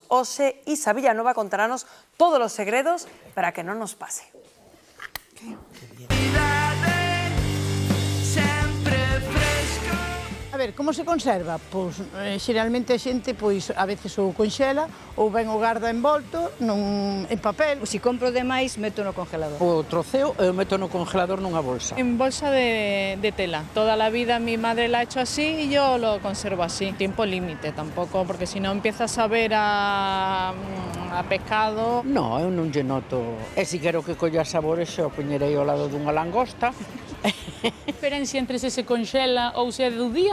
hoxe Isa Villanova contarnos todos os segredos para que non nos pase. A ver, como se conserva? Pois, xeralmente a xente, pois, a veces ou conxela ou ben o garda envolto en papel. Se compro demais, meto no congelador. O troceo e o meto no congelador nunha bolsa. En bolsa de tela. Toda la vida mi madre la ha hecho así y yo lo conservo así. Tiempo límite tampoco, porque si no empieza a saber a pescado. No, eu non lle noto. E se quero que colla sabores, xa o poñerei ao lado dunha langosta. Diferencia entre se conxela ou se é do día?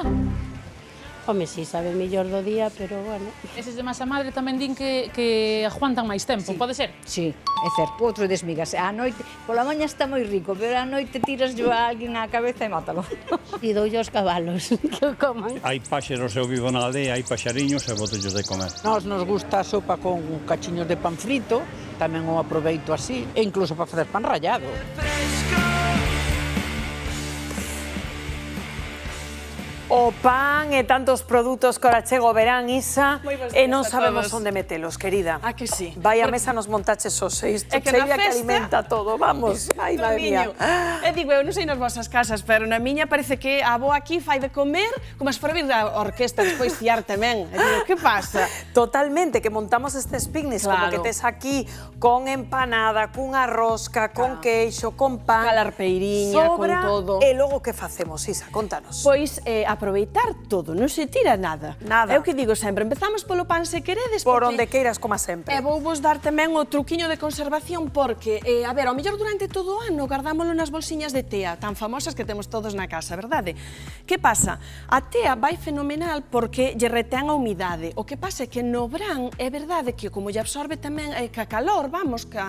Home, si sabe mellor do día, pero bueno. Eses de masa madre tamén din que aguantan máis tempo, pode ser? Sí, é certo. Outro desmigas. A noite, pola maña está moi rico, pero a noite tiras yo a alguén á cabeza e mátalo. E doulle aos cabalos que o coman. Hai páxaros, eu vivo na aldea, hai paxariños e botellos de comer. Nos gusta a sopa con cachiños de pan frito, tamén o aproveito así, e incluso para facer pan rallado. O pan e tantos produtos que ora chega o verán, Isa, e non sabemos onde metelos, querida. Ah, que sí. Vai a mesa nos montaches hoxe, isto É que na cheira que festa- alimenta todo, vamos. Ai, madre mía. E digo, eu non sei nas vosas casas, pero na miña parece que a avoa aquí fai de comer como se fora vir a orquesta, despois fiar tamén. E digo, que pasa? Totalmente, que montamos estes picnics, como Claro. que tes aquí con empanada, cunha rosca, con queixo, con pan. Calarpeiriña, con sobra, todo. E logo que facemos, Isa? Contanos. Pois aproveitar todo, non se tira nada. Nada. É o que digo sempre, empezamos polo pan se queredes. Por porque- onde queiras, como sempre. E vou vos dar tamén o truquiño de conservación porque, a ver, ao mellor durante todo o ano guardámolo nas bolsiñas de tea, tan famosas que temos todos na casa, verdade? Que pasa? A tea vai fenomenal porque lle retén a humidade. O que pasa é que no verán é verdade que como lle absorbe tamén que a calor, vamos, que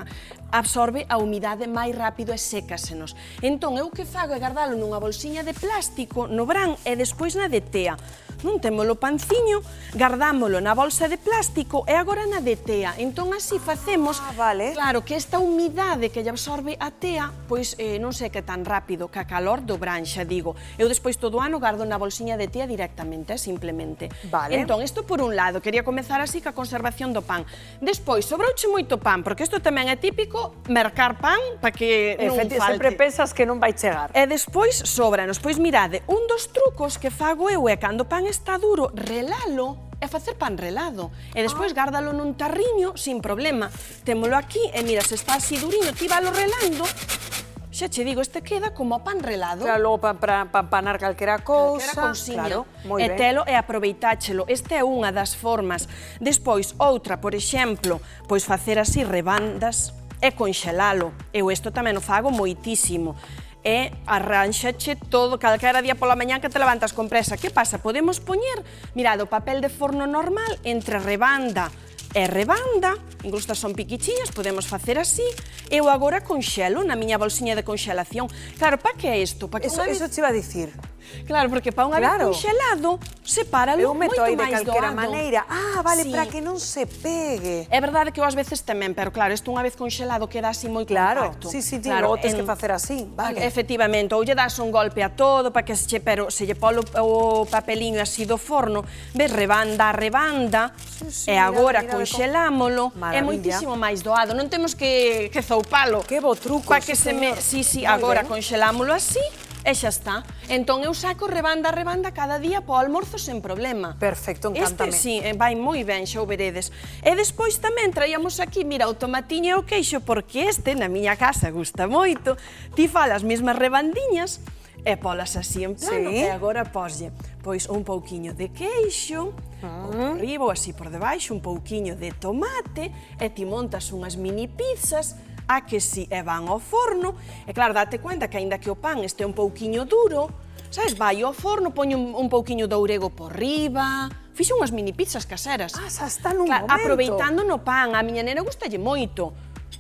absorbe a humidade máis rápido e sécasenos. Entón, eu que fago é guardalo nunha bolsiña de plástico no verán e despois na de tea. Non temos o panciño, guardámolo na bolsa de plástico e agora na de tea. Entón así facemos, vale. claro, que esta humidade que lle absorbe a tea, pois non seque tan rápido que a calor do verán, xa digo. Eu despois todo o ano gardo na bolsiña de tea directamente, simplemente. Vale. Entón, isto por un lado, quería comezar así ca conservación do pan. Despois, sobrouche moito pan, porque isto tamén é típico, mercar pan para que non falte. Sempre pensas que non vai chegar. E despois sobranos. Pois mirade, un dos trucos que fago eu é cando o pan está duro, relalo e facer pan relado. E despois gárdalo nun tarriño sin problema. Témolo aquí e mira, se está así duriño, ti valo relando, xa che digo, este queda como pan relado. Claro, logo para panar calquera cousa. Calquera cousiña. Claro, moi E ben. telo e aproveitáchelo. Esta é unha das formas. Despois, outra, por exemplo, pois facer así rebandas e conxelalo. Eu isto tamén o fago moitísimo. E arránxache todo, calquera día pola mañán que te levantas con presa. Que pasa? Podemos poñer, mirad, o papel de forno normal entre rebanda e rebanda, incluso son piquichiñas, podemos facer así. Eu agora conxelo na miña bolsiña de conxelación. Claro, pa que é isto? Pa que Eso te iba a dicir. Claro, porque para unha vez conxelado, sepáralo Eu meto moito aí de máis calquera doado. maneira. Ah, vale, Sí. para que non se pegue. É verdade que eu ás veces tamén, pero claro, isto unha vez conxelado queda así moi Claro, compacto. sí, logo tens que facer así, vale. Efectivamente, ou lle das un golpe a todo, para que se che, pero se lle polo o papeliño así do forno, ves, rebanda a rebanda, e agora conxelámolo, é moitísimo máis doado, non temos que zoupalo. Que bo truco, para que se me, sí, agora conxelámolo así, e xa está. Entón eu saco rebanda a rebanda cada día po almorzo sen problema. Perfecto, encántame. Este, sí, vai moi ben, xa o veredes. E despois tamén traíamos aquí, mira, o tomatiño e o queixo, porque este, na miña casa, gusta moito. Ti fala as mesmas rebandiñas e polas así en plano. Sí. E agora poslle, pois, un pouquiño de queixo, por riba ou así por debaixo, un pouquiño de tomate, e ti montas unhas mini pizzas, a que si, e van ao forno, e claro, date cuenta que aínda que o pan este un pouquiño duro, sabes, vai ao forno, poño un pouquiño de ourego por riba, fixo unhas mini pizzas caseras. Ah, xa está nun Claro, momento. aproveitando no pan, a miña nena gustalle moito.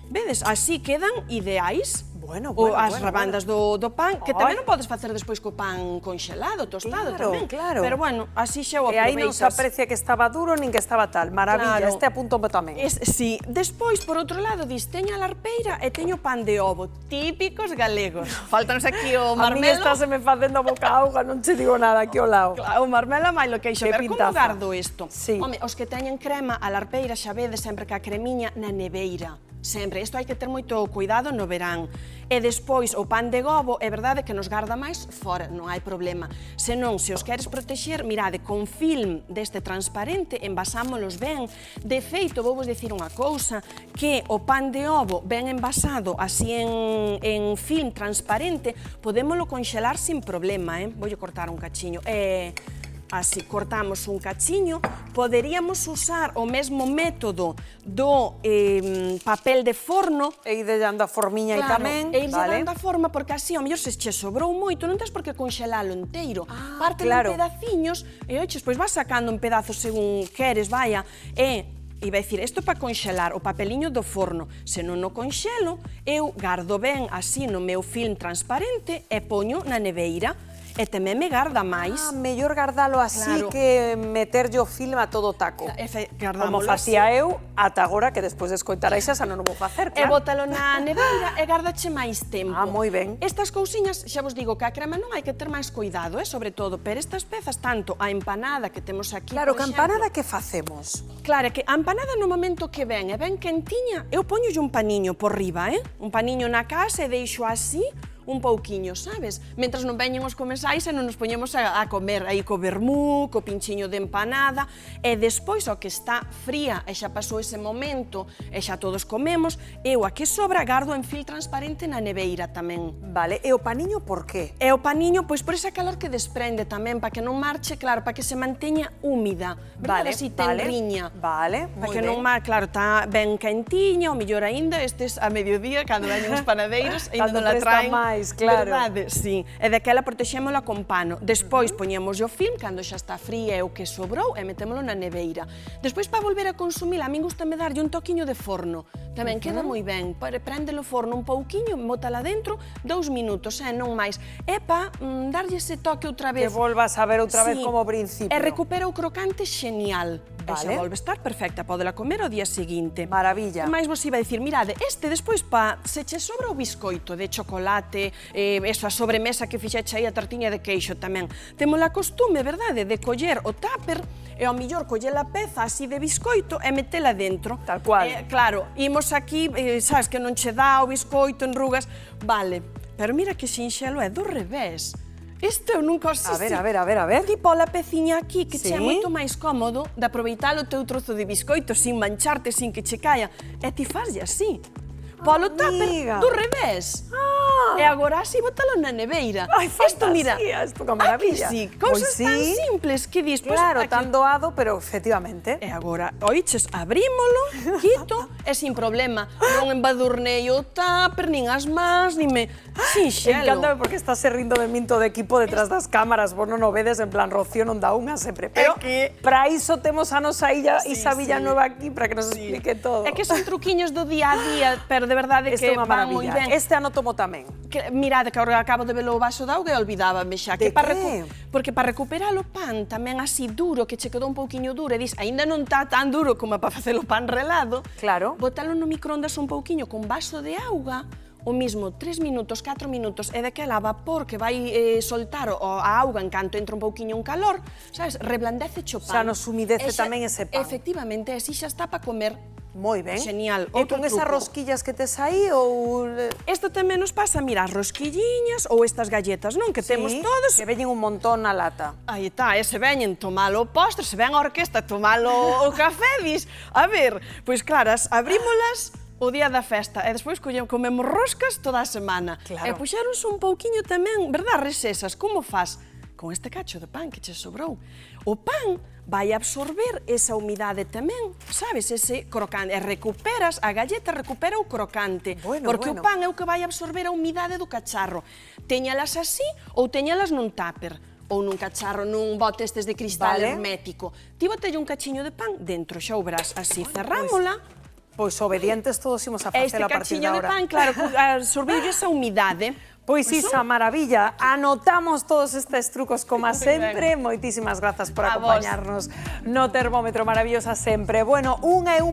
Vedes, así quedan ideais. Ou as rabandas do pan, que tamén non podes facer despois co pan conxelado, tostado tamén. Claro. Pero bueno, así xa o E aí non se aproveitas. aprecia que estaba duro nin que estaba tal. Maravilla, Claro. este apunto tamén. Sí, despois, por outro lado, dis, teño a larpeira e teño pan de ovo, típicos galegos. Faltanos aquí o A mí marmelo. está se me facendo a boca auga, non che digo nada aquí ao lado. Claro, o marmelo máis lo queixo. Que Pero como pintaza. gardo isto? Sí. Home, os que teñen crema, a larpeira xa vedes sempre que a cremiña na neveira. Sempre. Isto hai que ter moito cuidado no verán. E despois, o pan de gobo, é verdade que nos garda máis fora, non hai problema. Senón, se os queres protexer, mirade, con film deste transparente, envasámolos ben. De feito, vou vos dicir unha cousa, que o pan de ovo ben envasado, así en film transparente, podémolo conxelar sin problema, Voulle cortar un cachiño. Así, cortamos un cachiño, poderíamos usar o mesmo método do papel de forno. E ir dando a formiña aí tamén. E ir dando a forma, porque así, ao mellor se che sobrou moito, non tens por que conxelalo enteiro. Pártelo claro. en pedaciños e, oiches, pois vas sacando en pedazos según queres, vaya, iba a dicir, isto para conxelar o papeliño do forno. Se non o conxelo, eu gardo ben así no meu film transparente e poño na neveira. E tamén me garda máis. Mellor gardalo así Claro. que meterlle o film a todo taco. Como Gardámolo facía así. eu ata agora, que despois de escoitar a Isa xa non o vou facer, E claro. bótalo na neveira e gardache máis tempo. Moi ben. Estas cousiñas, xa vos digo que a crema non hai que ter máis cuidado, sobre todo, pero estas pezas, tanto a empanada que temos aquí, Claro, por que exemplo, empanada que facemos? Claro, é que a empanada no momento que ven e ben quentiña, eu poñolle un paniño por riba, un paniño na casa e deixo así un pouquiño, sabes? Mentras non veñen os comensais e non nos poñemos a comer aí co vermú, co pinchiño de empanada, e despois, ao que está fría e xa pasou ese momento e xa todos comemos, eu a que sobra gardo en fil transparente na neveira tamén. Vale, e o paniño por qué? E o paniño, pois por esa calor que desprende tamén, para que non marche, claro, para que se manteña húmida, verdade? Así ten riña. Vale, Para que non mar, claro, está ben quentiña, o mellor aínda, estes a mediodía, cando veñen os panadeiros, aínda non la traen. Claro. Verdade, sí. E daquela protexémola con pano. Despois poñemos o film, cando xa está fría e o que sobrou, e metémolo na neveira. Despois, para volver a consumir, a min gustame darlle un toquiño de forno. Tamén queda moi ben. Prende o forno un pouquiño, bótala dentro, 2 minutos, non máis. E para darlle ese toque outra vez. Que volvas a ver outra vez como principio. E recupera o crocante xenial. E xa volve a estar perfecta, podela comer ao día seguinte. Maravilla. E máis vos iba a dicir, mirade, este despois se che sobra o biscoito de chocolate, eso, a sobremesa que fixeche aí, a tartiña de queixo tamén. Temos a costume, verdade, de coller o tupper e ao millor coller a peza así de biscoito e metela dentro. Tal cual. Claro, imos aquí, sabes que non che dá o biscoito, enrugas, vale, pero mira que sinxelo é do revés. Isto eu nunca os A ver. Tipo a peciña aquí, que che é Sí. moito máis cómodo de aproveitar o teu trozo de biscoito sin mancharte, sin que che caia. E ti faslle así. Polo tupper do revés. E agora así bótalo na neveira. Ai, Isto, mira, isto que maravilla. sí, cousas Pois tan sí. simples que dis. Claro, tan doado, pero efectivamente. E agora, oiches, abrímolo, quito, e sin problema. Non embadurnei o tupper, nin as mans, nin me... Sinxelo. Encántame porque estás se rindo de min todo o equipo detrás das cámaras, vos non o vedes, en plan Rocío non dá unha sempre, pero para iso temos a nosa Isa Villanueva aquí para que nos explique todo. É que son truquiños do día a día, pero de verdade Este é que unha van moi maravilla. ben. Este ano tomo tamén. Mirade, que agora acabo de velo o vaso de auga e olvidábame xa. De que? Porque para recuperar o pan tamén así duro, que che quedou un pouquiño duro, e dis, aínda non está tan duro como para facer o pan relado, Claro. botalo no microondas un pouquiño con vaso de auga, o mismo 3 minutos, 4 minutos, e daquela vapor que vai soltar a auga en canto entra un pouquiño un calor, sabes, reblandece o pan. Xa nos humidece tamén ese pan. Efectivamente, así xa está para comer. Moi ben. Genial. E con esas rosquillas que tes aí ou... Isto tamén nos pasa, mira, as rosquilliñas ou estas galletas, non? Que temos todos. Que veñen un montón na lata. Aí está, e se veñen tomalo o postre, se ven a orquesta tomalo o café, dis, a ver, pois claras, abrímolas o día da festa e despois comemos roscas toda a semana. Claro. E puxeronse un pouquiño tamén, verdad, resesas, como faz? Con este cacho de pan que che sobrou. O pan vai absorber esa humidade tamén, sabes, ese crocante, e recuperas, a galleta recupera o crocante, porque o pan é o que vai absorber a humidade do cacharro. Teñalas así ou teñalas nun tupper, ou nun cacharro, nun bote estes de cristal hermético. Ti botelle un cachiño de pan dentro, xa o verás, así cerrámola, Pois obedientes todos imos a facer Este a partir de cachiño de ahora. pan, claro, absorbiu esa humidade. Pois Isa, maravilla, anotamos todos estes trucos como sempre. Moitísimas grazas por A vos. acompañarnos no termómetro, maravillosa sempre. Bueno, 1:01.